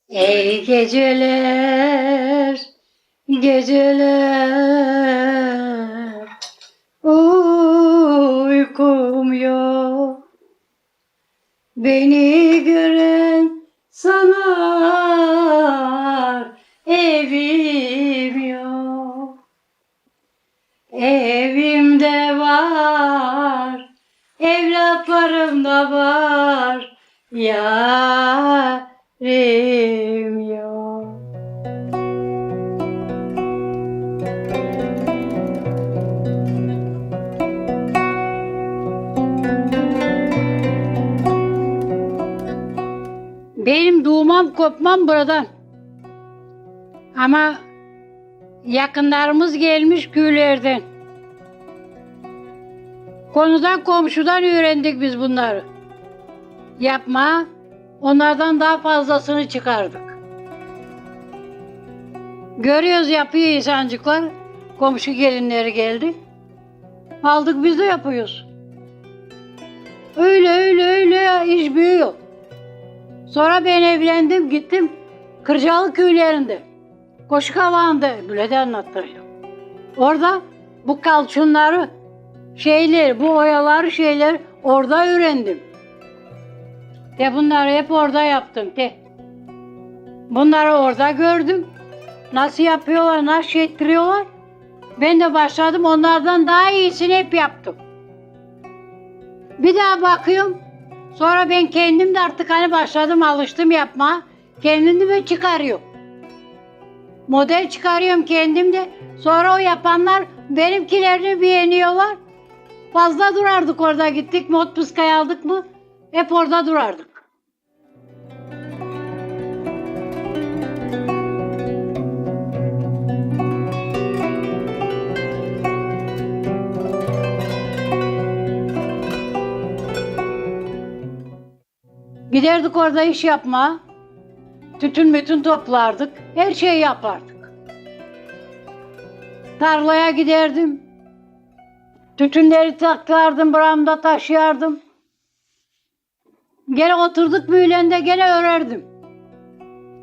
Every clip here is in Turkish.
Ey geceler, geceler, uykum yok. Beni gören sanar, evim yok. Evimde var, evlatlarım da var, yarim yok. Benim doğmam kopmam buradan. Ama yakınlarımız gelmiş köylerden. Konudan komşudan öğrendik biz bunları. Yapma, onlardan daha fazlasını çıkardık. Görüyoruz yapıyor insancıklar. Komşu gelinleri geldi. Aldık biz de yapıyoruz. Öyle iş büyüyor. Sonra ben evlendim gittim Kırcalı köylerinde. Koşukavağı'nda böyle de anlatacağım. Orada bu kalçunları bu oyaları orada öğrendim. Bunları hep orada yaptım. Bunları orada gördüm. Nasıl yapıyorlar, nasıl ettiriyorlar. Ben de başladım onlardan daha iyisini hep yaptım. Bir daha bakıyorum. Sonra ben kendim de artık başladım alıştım yapma. Kendimi çıkarıyorum. Model çıkarıyorum kendim de. Sonra o yapanlar benimkilerini beğeniyorlar. Fazla durardık orada gittik. Motpuska'ya aldık mı hep orada durardık. Giderdik orada iş yapma. Tütün toplardık. Her şeyi yapardık. Tarlaya giderdim. Tütünleri taklardım, buramda taşıyardım. Gene oturduk büyülende gene örerdim.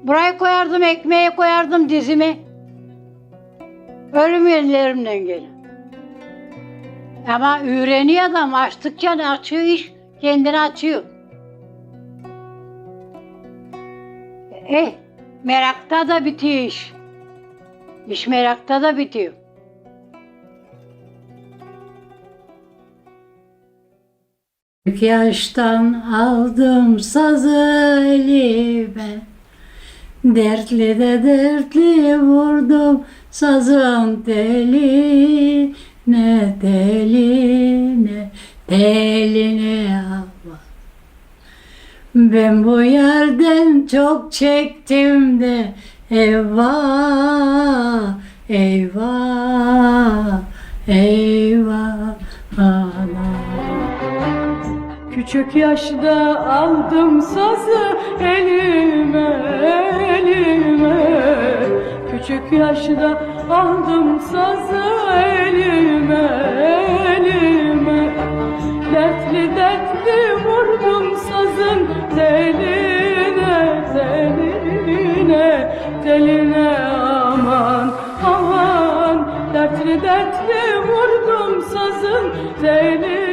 Buraya koyardım, ekmeğe koyardım dizime. Ölüm ellerimden gene. Ama öğreniyor adam, açtıkça açıyor iş, kendini açıyor. Merakta da bitiyor iş. İş merakta da bitiyor. Küçük yaştan aldım sazı elime, dertli de dertli vurdum sazın teline, teline Allah. Ben bu yerden çok çektim de eyvah, eyvah, eyvah ana. Küçük yaşta aldım sazı elime, elime. Küçük yaşta aldım sazı elime, elime. Dertli dertli vurdum sazın teline, teline, teline aman, aman. Dertli dertli vurdum sazın teline.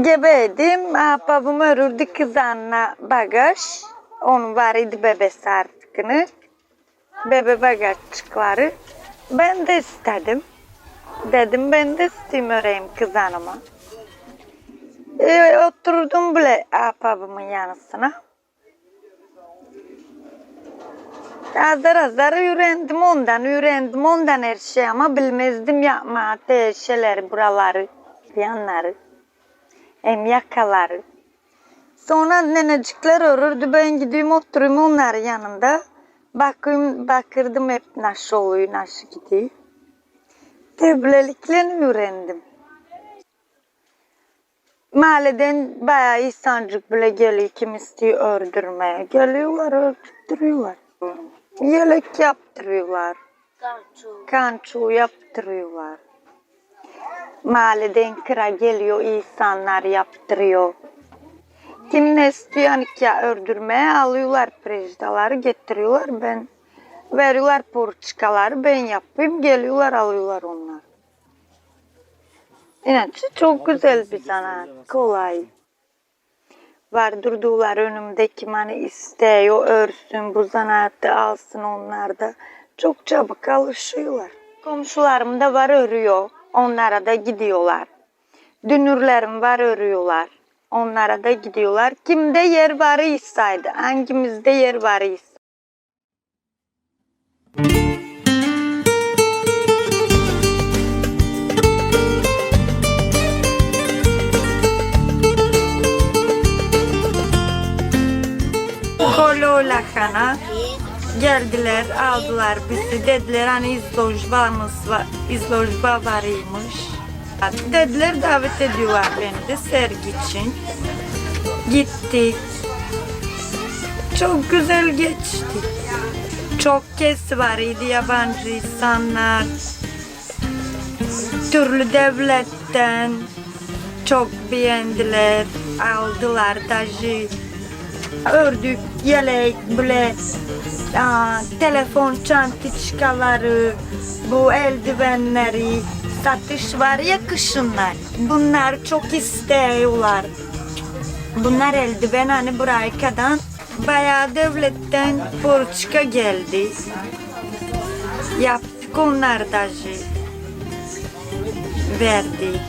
Gebeydim, babam örüldü kızanla bagaj. Onun var idi bebesi artıkını. Bebe bagajçıkları. Ben de istedim. Dedim ben de isteyeyim öreyim kızanıma. Oturdum bile babamın yanısına. Azar öğrendim ondan her şey ama bilmezdim yapma şeyleri buraları. yanları hem yakaları. Sonra nenecikler örürdü. Ben gidiyorum oturuyorum onların yanında. Bakırdım hep nasıl oluyor, nasıl gidiyor. Böylelikle öğrendim. Mahalleden bayağı insancık bile geliyor. Kim istiyor ördürmeye. Geliyorlar, ördürtüyorlar. Yelek yaptırıyorlar. Kançu yaptırıyorlar. Mahalleden kıra geliyor, insanlar yaptırıyor. Kim ne istiyor nikah ördürmeye alıyorlar prejdaları getiriyorlar. Ben veriyorlar porçikaları ben yapayım geliyorlar alıyorlar onlar. İnançı çok güzel bir sanat, kolay. Vardırdılar önümde kim hani istiyor örsün bu sanatı alsın onlar da. Çok çabuk alışıyorlar. Komşularım da var örüyor, onlara da gidiyorlar. Dünürlerim var örüyorlar, onlara da gidiyorlar. Kimde yer var isaydı, hangimizde yer var ise. Kolo lahana geldiler, aldılar bizi. Dediler hani izlojba varıymış. Dediler davet ediyorlar beni de sergi için. Gittik. Çok güzel geçti. Çok kez var idi yabancı insanlar. Türlü devletten çok beğendiler, aldılar daji. Ördük, yelek, bile, telefon çantiçkaları, bu eldivenleri, satış var ya kışınlar. Bunlar çok istiyorlar. Bunlar eldiven hani buraya kadar bayağı devletten porçika geldi. Yaptık onlar daji. Verdik.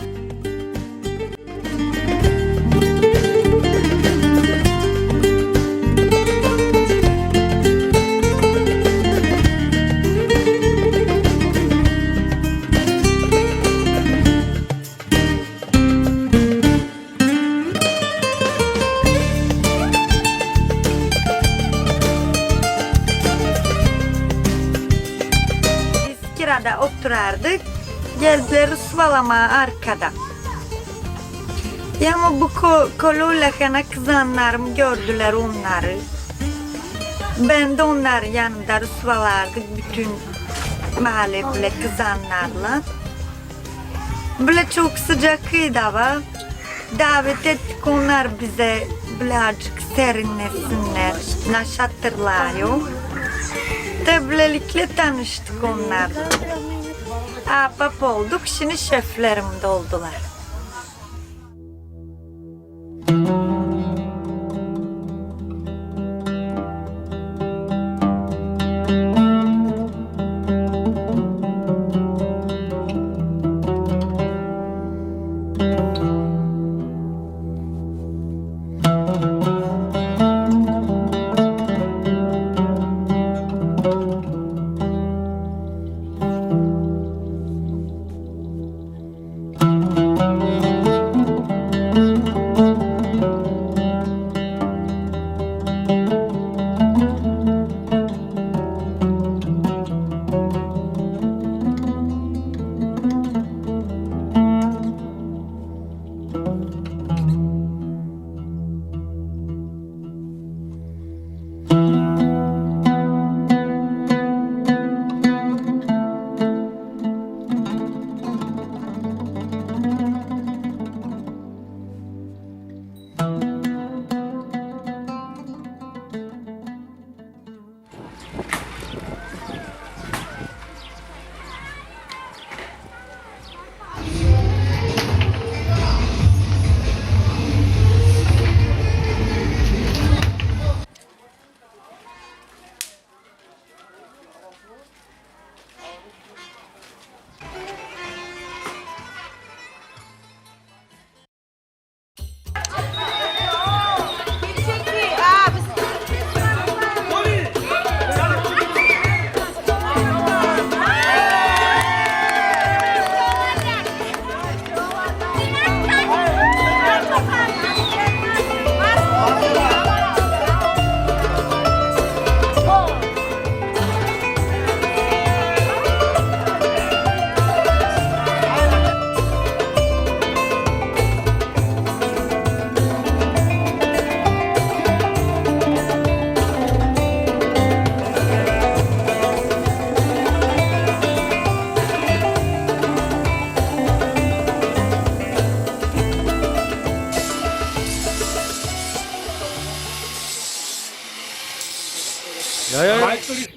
Kirada oturardık, geldiler ısvalama arkada. Ama bu kolo lahana kızanlarım gördüler onları. Ben de onların yanında ısvalardık bütün mahalle bile kızanlarla. Böyle çok sıcaktı hava. Davet ettik onlar bize birazcık serinlesinler, naşatırlar. Böylelikle tanıştık onlarla. Ahbap olduk, şimdi şeflerim de oldular.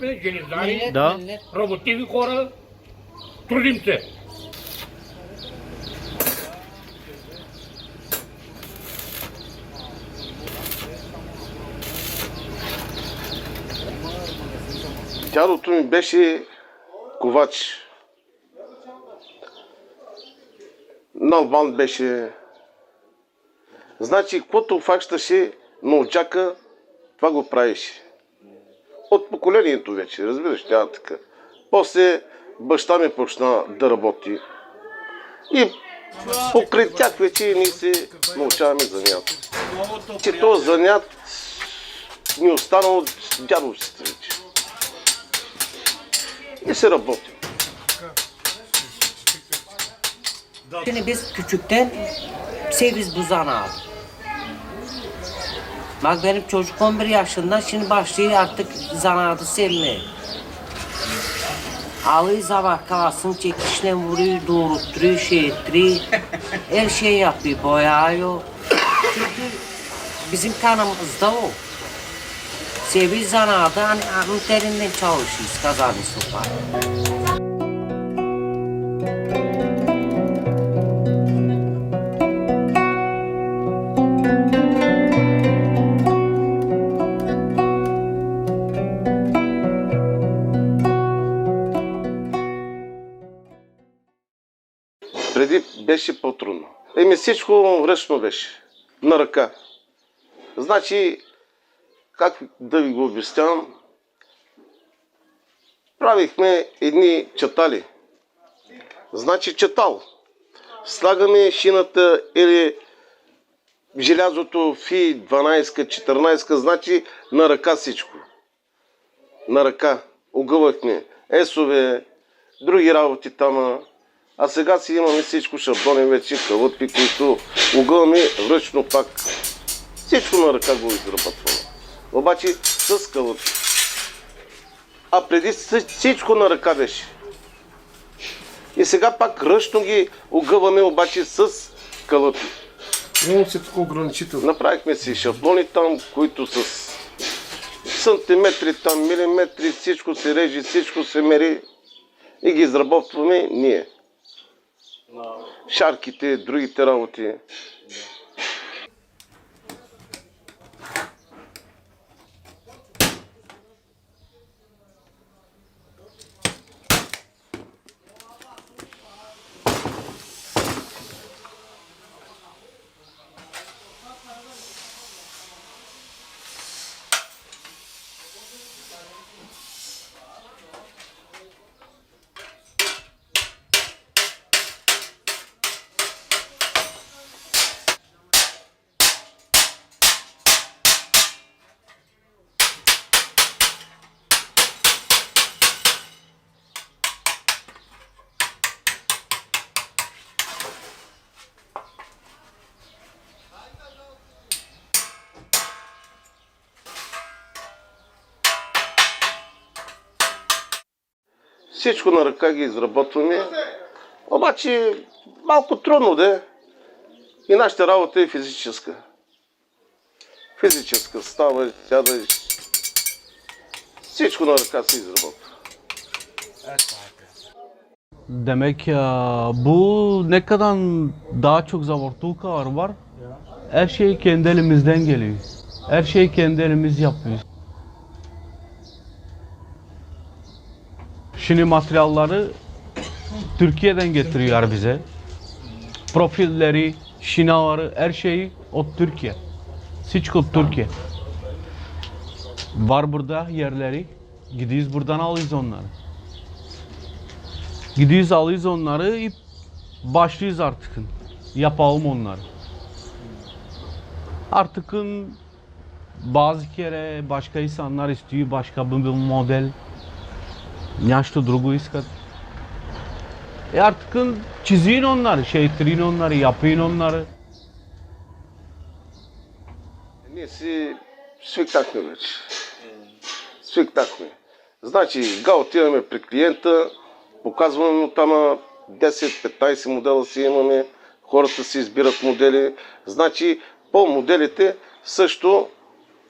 сме железари, Да. работиви хора, трудим се. Дядото ми беше ковач. Налбан беше. Значи, каквото фащаше на очака, това го правеше. От поколението вече, разбираш, тя така. После баща ми почна да работи. И покрай тях вече ние се научаваме занят. Че този занят ни остана от дядовците вече. И se работи. Şimdi biz küçükten servis bu zanaat. Bak benim çocuk 11 yaşında şimdi başlıyor artık zanaatı sevmeye. Alıyor sabah kalsın çekişle vuruyor, doğrultturuyor, şey ettiriyor. Her şey yapıyor, boyayıyor. Çünkü bizim kanımızda o. Servis zanaatı hani alın terinden çalışıyoruz, kazanıyoruz o parayı. Преди беше по-трудно. Еми всичко ръчно беше. На ръка. Значи, как да ви го обяснявам, правихме едни чатали. Значи чатал. Слагаме шината или желязото фи 12-14, значи на ръка всичко. На ръка. Огъвахме есове, други работи там. А сега си имаме всичко шаблони вече, калъпи, които огъваме ръчно пак. Всичко на ръка го изработваме. Обаче с калъпи. А преди всичко на ръка беше. И сега пак ръчно ги огъваме, обаче с калъпи. Имам си тук ограничител. Направихме си шаблони там, които с сантиметри, там, милиметри, всичко се режи, всичко се мери и ги изработваме ние. Шарките, другите работи. Всичко на ръка ги изработваме, обаче малко трудно да. И нашата работа е физическа. Физическа. Ставаш, сядаш. Всичко на ръка се изработва. Demek bu ne kadar daha çok zavortulkalar var. Her şey kendi elimizden geliyor. Her şeyi kendi elimiz yapıyoruz. Şimdi materyalleri Türkiye'den getiriyor bize. Profilleri, şinaları, her şeyi o Türkiye. Всичко Türkiye. Var burada yerleri. Gidiyoruz buradan alıyoruz onları. Gidiyoruz alıyoruz onları и başlıyoruz artık. Yapalım onları. Artık bazı kere başka insanlar istiyor başka bir model. Нещо друго искат. Artık çiziyin onları, şeytirin onları, yapın onları. Ние си свикнахме вече. Свикнахме. Значи, отиваме при клиента, показваме му там 10-15 модела си имаме, хората си избират модели. Значи, по моделите също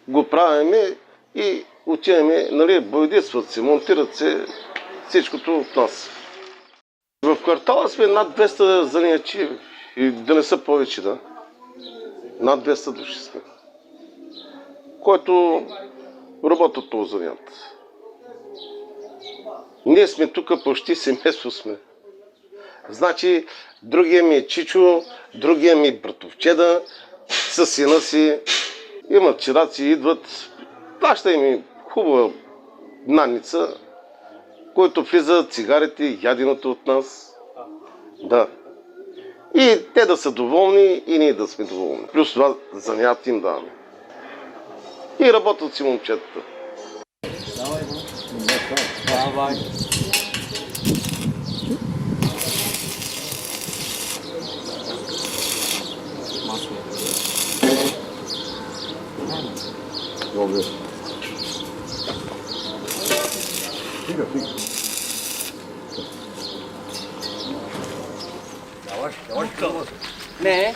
го правиме и отиваме, нали, боядисват се, монтират се, всичкото от нас. В квартала сме над 200 занаячи и да не са повече, да. Над 200 души сме, който работят този занят. Ние сме тук, почти семейство сме. Значи, другия ми е Чичо, другия ми е братовчеда, със сина си. Имат чираци, идват, плаща им хубава надница, който влиза цигарите, яденото от нас. Да. И те да са доволни, и ние да сме доволни. Плюс това занят им даваме. И работят си момчетата. Давай. Добре. Стига, стига. Не.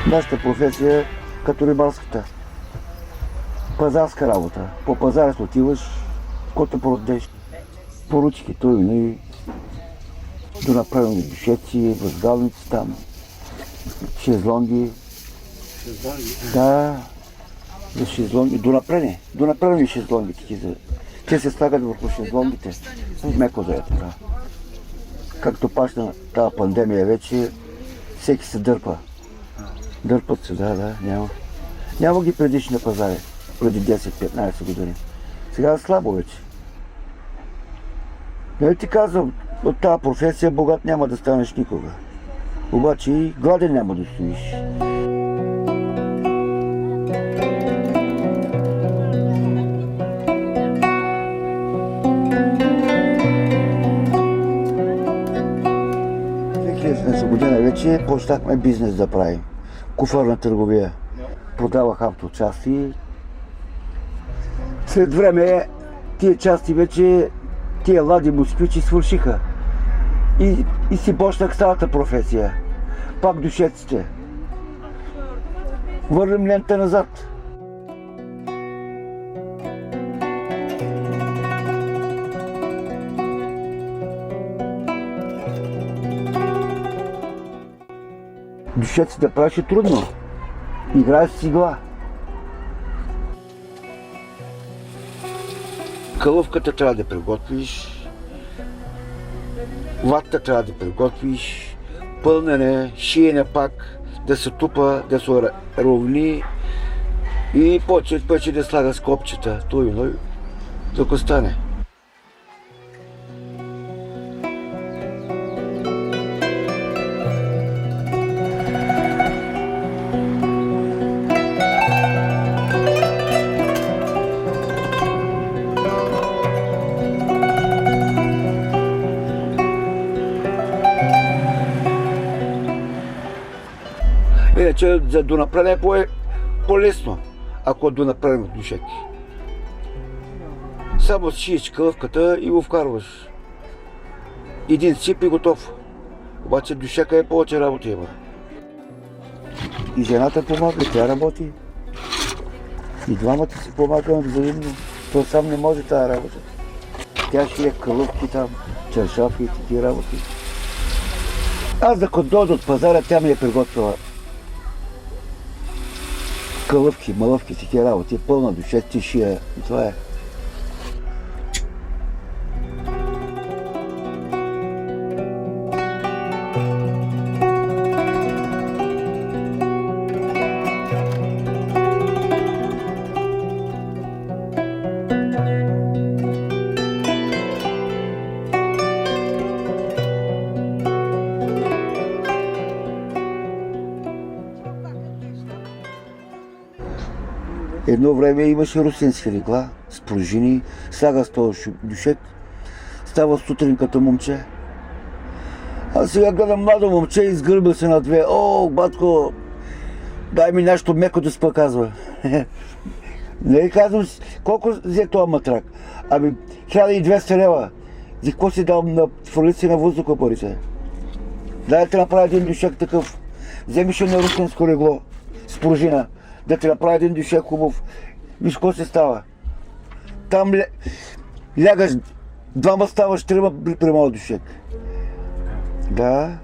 Нашата професия е като рибарската. Пазарска работа. По пазара си отиваш, който продадеш. Поручки, той и да направим душеци, възгалници там, шезлонги. Да, за шезлонги. Донаправени шезлонгите. Те се слагат върху шезлонгите. Меко да е така. Както почна тази пандемия вече, всеки се дърпа. Дърпат се, да, няма. Няма ги предишни на пазари, преди 10-15 години. Сега е слабо вече. Нали ти казвам, от тази професия богат няма да станеш никога. Обаче и гладен няма да стоиш. Година вече почнахме бизнес да правим. Куфарна търговия. Продавах авточасти. След време тия части вече, тия лади москвичи свършиха. И си почнах старата професия. Пак душеците. Върнем лента назад. Душеците да правиш е трудно. Играеш с игла. Кълъвката трябва да приготвиш. Ватата трябва да приготвиш. Пълнене, шиене пак, да се тупа, да се ровни. И почет пъче да слага с копчета. Той, докато стане. Иначе за донаправяне е по-лесно, ако донаправим дюшек. Само шиеш кълъвката и го вкарваш. Един сип и готов. Обаче дюшека е повече работа има. И жената помага, тя работи. И двамата си помагаме взаимно. Той сам не може тази работа. Тя шие кълъвки там, чершафи и такива работи. Аз ако дойда от пазара, тя ми е приготвила кълъвки, малъвки, такива работи. Пълна душа, ти шия. И това е. Едно време имаше русински легла с пружини, слага с този дюшек, става сутрин като момче. А сега гледам младо момче, изгърбил се на две. О, батко, дай ми нещо меко да спа, казва. Не казвам, колко взе това матрак? Ами, 1200 лева. За какво си дал на фурлици на въздуха парите? Дай да ти направя един дюшек такъв. Вземиш на русинско легло с пружина. Да ти направи един дюшек хубав. Виж какво се става. Там лягаш, двама ставаш, трима при моят дюшек. Да.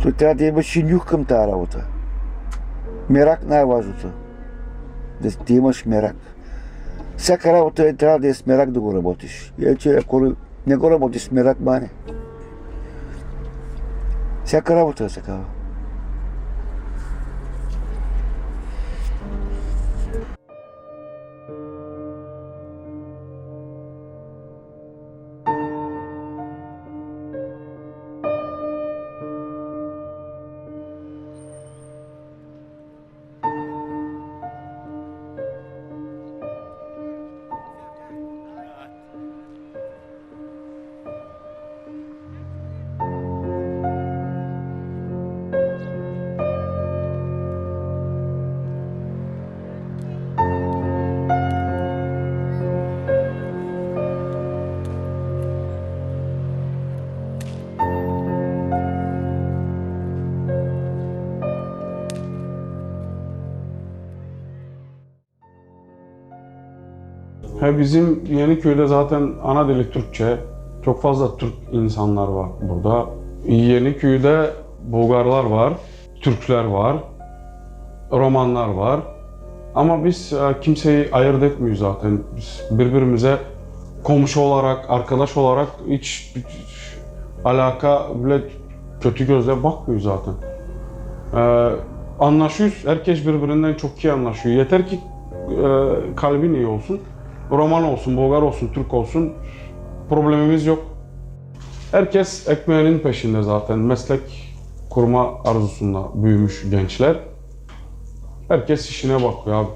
Той трябва да имаш и нюх към тази работа. Мерак най-важното. Да ти имаш мерак. Всяка работа трябва да е с мерак да го работиш. Иначе ако не го работиш с мерак, мане. Всяка работа е такава. Bizim Yeniköy'de zaten ana dili Türkçe. Çok fazla Türk insanlar var burada. Yeniköy'de Bulgarlar var, Türkler var, Romanlar var. Ama biz kimseyi ayırt etmiyoruz zaten. Biz birbirimize komşu olarak, arkadaş olarak hiç alaka bile kötü gözle bakmıyoruz zaten. Anlaşıyoruz, herkes birbirinden çok iyi anlaşıyor. Yeter ki kalbin iyi olsun. Roman olsun, Bulgar olsun, Türk olsun problemimiz yok. Herkes ekmeğinin peşinde zaten. Meslek kurma arzusunda büyümüş gençler. Herkes işine bakıyor abi.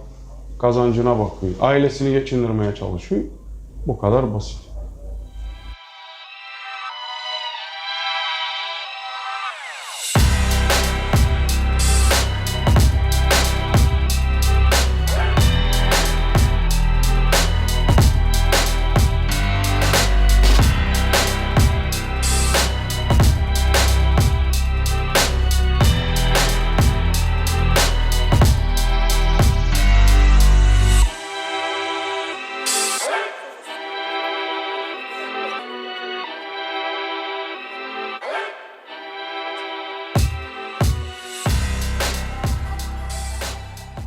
Kazancına bakıyor. Ailesini geçindirmeye çalışıyor. Bu kadar basit.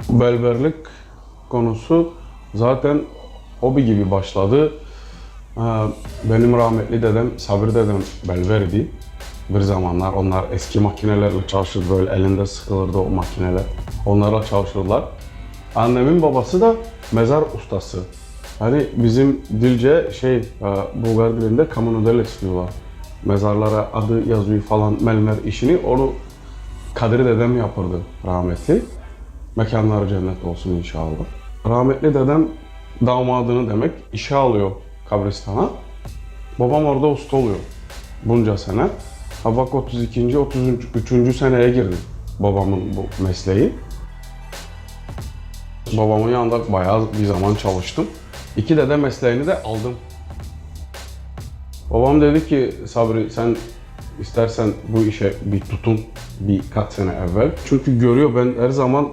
Berberlik konusu zaten hobi gibi başladı. Benim rahmetli dedem, Sabri dedem berberdi. Bir zamanlar onlar eski makinelerle çalışırdı, böyle elinde sıkılırdı o makineler. Onlarla çalışırlar. Annemin babası da mezar ustası. Hani bizim dilce Bulgar dilinde kamunodeles diyorlar. Mezarlara adı yazıyor falan mermer işini. Onu Kadir dedem yapırdı rahmetli. Mekanları cennet olsun inşallah. Rahmetli dedem damadını demek işe alıyor kabristana. Babam orada usta oluyor bunca sene. Ha bak 32. 33. seneye girdi babamın bu mesleği. Babamın yanında bayağı bir zaman çalıştım. 2 dede mesleğini de aldım. Babam dedi ki Sabri sen istersen bu işe bir tutun birkaç sene evvel. Çünkü görüyor ben her zaman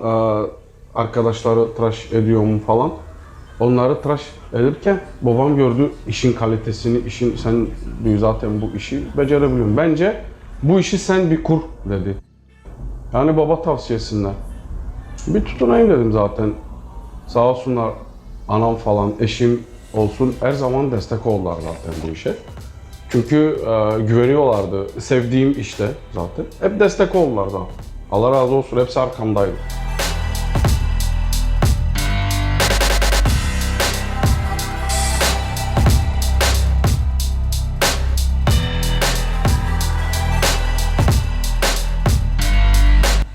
arkadaşları tıraş ediyorum falan. Onları tıraş ederken babam gördü işin kalitesini, sen diyor zaten bu işi becerebiliyorsun. Bence bu işi sen bir kur dedi. Yani baba tavsiyesinden. Bir tutunayım dedim zaten. Sağ olsunlar anam falan, eşim olsun her zaman destek oldular zaten bu işe. Çünkü güveniyorlardı. Sevdiğim işte zaten. Hep destek oldular zaten. Allah razı olsun. Hepsi arkamdaydı.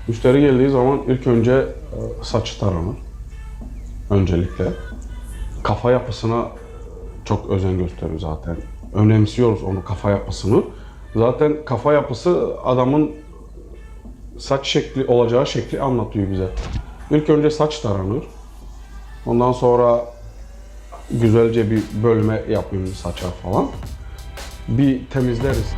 Müşteri geldiği zaman ilk önce saçı taranır. Öncelikle. Kafa yapısına çok özen gösteriyor zaten. Önemsiyoruz onu, kafa yapısını. Zaten kafa yapısı adamın saç şekli, olacağı şekli anlatıyor bize. İlk önce saç taranır. Ondan sonra güzelce bir bölme yapayım saça falan. Bir temizleriz.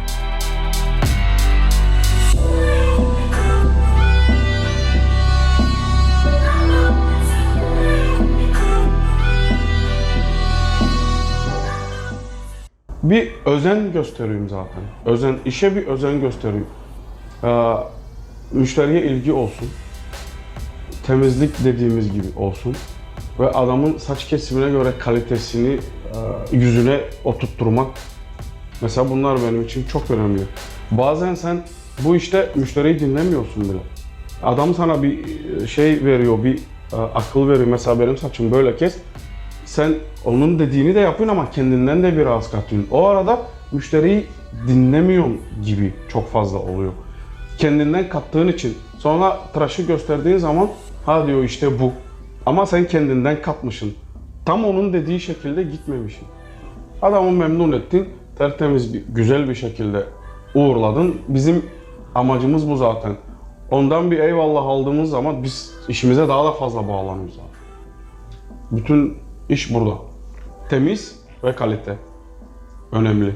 Bir özen gösteriyorum zaten. İşe bir özen gösteriyorum. Müşteriye ilgi olsun. Temizlik dediğimiz gibi olsun. Ve adamın saç kesimine göre kalitesini yüzüne oturtturmak. Mesela bunlar benim için çok önemli. Bazen sen bu işte müşteriyi dinlemiyorsun bile. Adam sana bir şey veriyor, bir akıl veriyor. Mesela benim saçım böyle kes. Sen onun dediğini de yapıyorsun ama kendinden de biraz katıyorsun. O arada müşteriyi dinlemiyorsun gibi çok fazla oluyor. Kendinden kattığın için. Sonra tıraşı gösterdiğin zaman ha diyor işte bu. Ama sen kendinden katmışsın. Tam onun dediği şekilde gitmemişsin. Adamı memnun ettin. Tertemiz, güzel bir şekilde uğurladın. Bizim amacımız bu zaten. Ondan bir eyvallah aldığımız zaman biz işimize daha da fazla bağlanıyoruz zaten. Bütün İş burada. Temiz ve kalite. Önemli.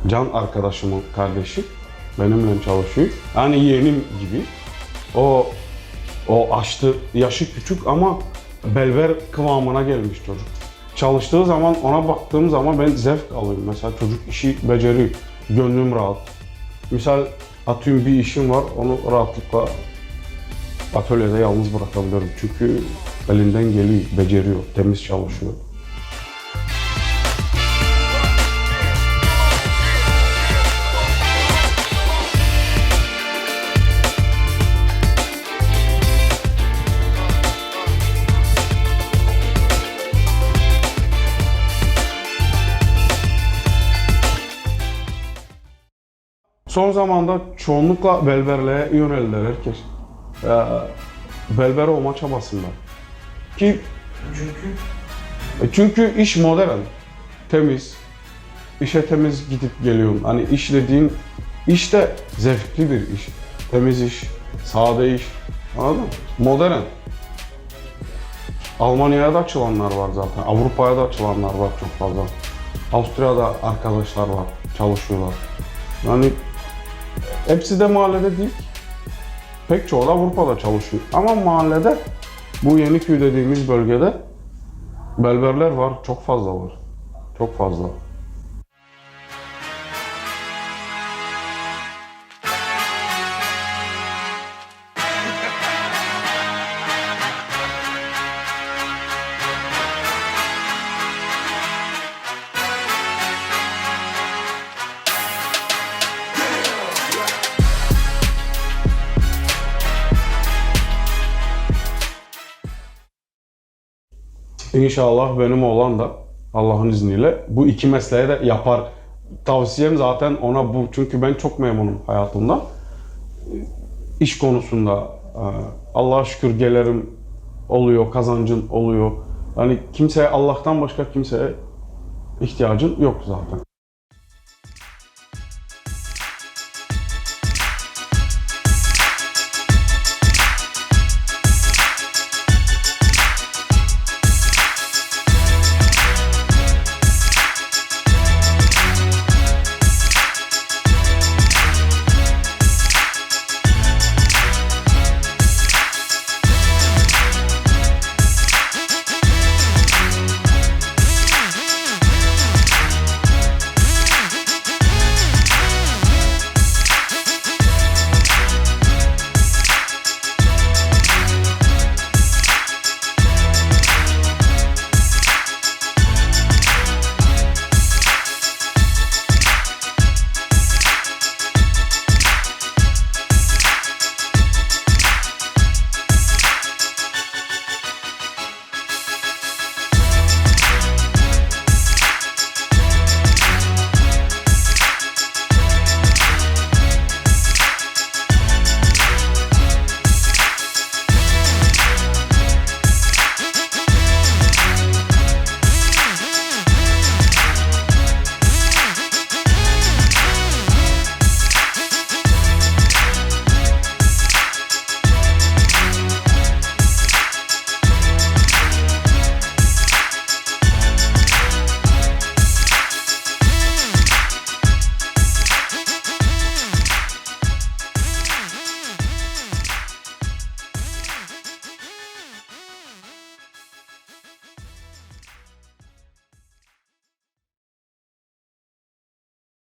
Can arkadaşımın kardeşi benimle çalışıyor. Yani yeğenim gibi. O açtı, yaşı küçük ama belver kıvamına gelmiş çocuk. Çalıştığı zaman ona baktığım zaman ben zevk alıyorum. Mesela çocuk işi beceriyor. Gönlüm rahat. Misal atıyorum bir işim var, onu rahatlıkla atölyede yalnız bırakabiliyorum. Çünkü elinden geliyor, beceriyor, temiz çalışıyor. Son zamanda çoğunlukla berberliğe yöneldiler herkes. Berber olma çabasında. Ki çünkü iş modern, temiz. İşe temiz gidip geliyorum. Hani iş dediğin iş de zevkli bir iş. Temiz iş, sade iş. Anladın mı? Modern. Almanya'ya da açılanlar var zaten. Avrupa'ya da açılanlar var çok fazla. Avusturya'da arkadaşlar var, çalışıyorlar. Yani hepsi de mahallede değil. Pek çoğu da Avrupa'da çalışıyor. Ama mahallede Bu Yeniköy dediğimiz bölgede berberler var, çok fazla var. Çok fazla. İnşallah benim oğlan da Allah'ın izniyle bu iki mesleği de yapar. Tavsiyem zaten ona bu. Çünkü ben çok memnunum hayatımdan. İş konusunda Allah'a şükür gelirim oluyor, kazancın oluyor. Yani kimseye, Allah'tan başka kimseye ihtiyacın yok zaten.